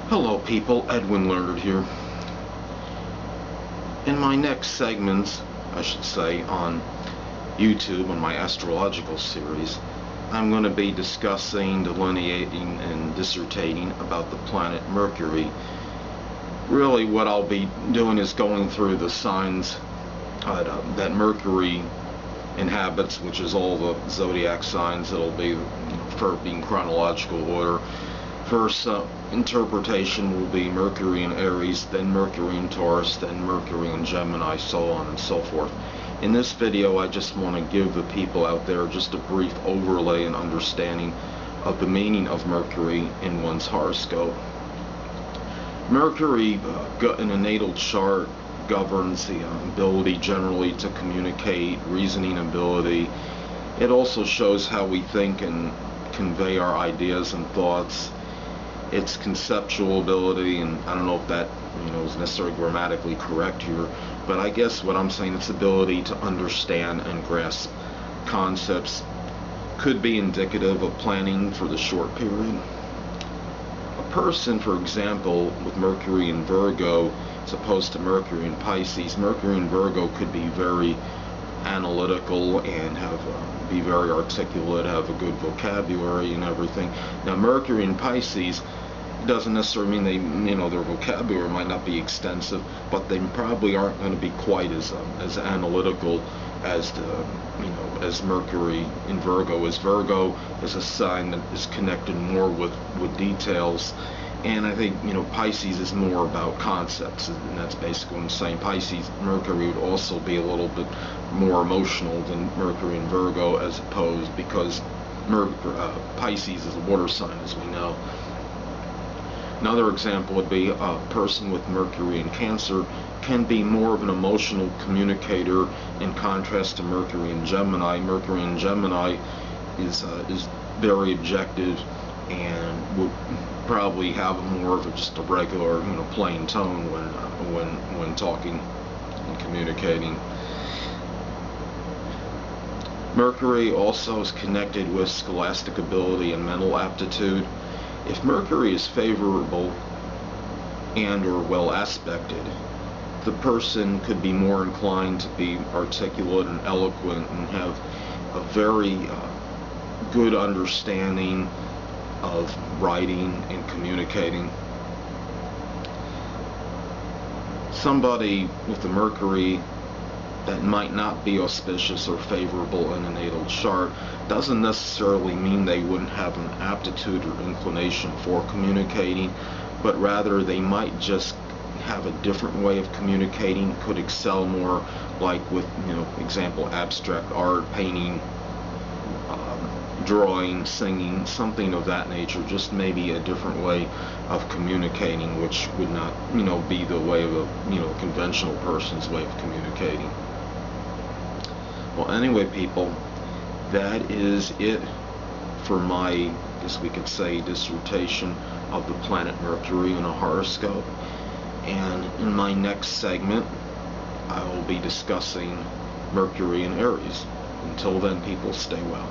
Hello people, Edwin Learnard here. In my next segments, I should say, on YouTube, on my astrological series, I'm going to be discussing, delineating, and dissertating about the planet Mercury. Really what I'll be doing is going through the signs that Mercury inhabits, which is all the zodiac signs. It'll be for being chronological order. First interpretation will be Mercury in Aries, then Mercury in Taurus, then Mercury in Gemini, so on and so forth. In this video, I just want to give the people out there just a brief overlay and understanding of the meaning of Mercury in one's horoscope. Mercury in a natal chart governs the ability generally to communicate, reasoning ability. It also shows how we think and convey our ideas and thoughts. Its conceptual ability, and I don't know if that is necessarily grammatically correct here, but I guess what I'm saying, its ability to understand and grasp concepts could be indicative of planning for the short period. A person, for example, with Mercury in Virgo as opposed to Mercury in Pisces, Mercury in Virgo could be very analytical and be very articulate, have a good vocabulary and everything. Now Mercury in Pisces doesn't necessarily mean their vocabulary might not be extensive, but they probably aren't going to be quite as analytical as as Mercury in Virgo is. Virgo is a sign that is connected more with details, and I think Pisces is more about concepts, and that's basically what I'm saying. Pisces Mercury would also be a little bit more emotional than Mercury in Virgo, as opposed because Pisces is a water sign, as we know. Another example would be a person with Mercury in Cancer can be more of an emotional communicator in contrast to Mercury in Gemini. Mercury in Gemini is very objective and would probably have more of just a regular, plain tone when talking and communicating. Mercury also is connected with scholastic ability and mental aptitude. If Mercury is favorable and or well aspected, the person could be more inclined to be articulate and eloquent and have a very good understanding of writing and communicating. Somebody with the Mercury that might not be auspicious or favorable in a natal chart doesn't necessarily mean they wouldn't have an aptitude or inclination for communicating, but rather they might just have a different way of communicating, could excel more, like with example, abstract art, painting, drawing, singing, something of that nature, just maybe a different way of communicating, which would not be the way of a conventional person's way of communicating. Well, anyway, people, that is it for my, I guess we could say, dissertation of the planet Mercury in a horoscope. And in my next segment, I will be discussing Mercury in Aries. Until then, people, stay well.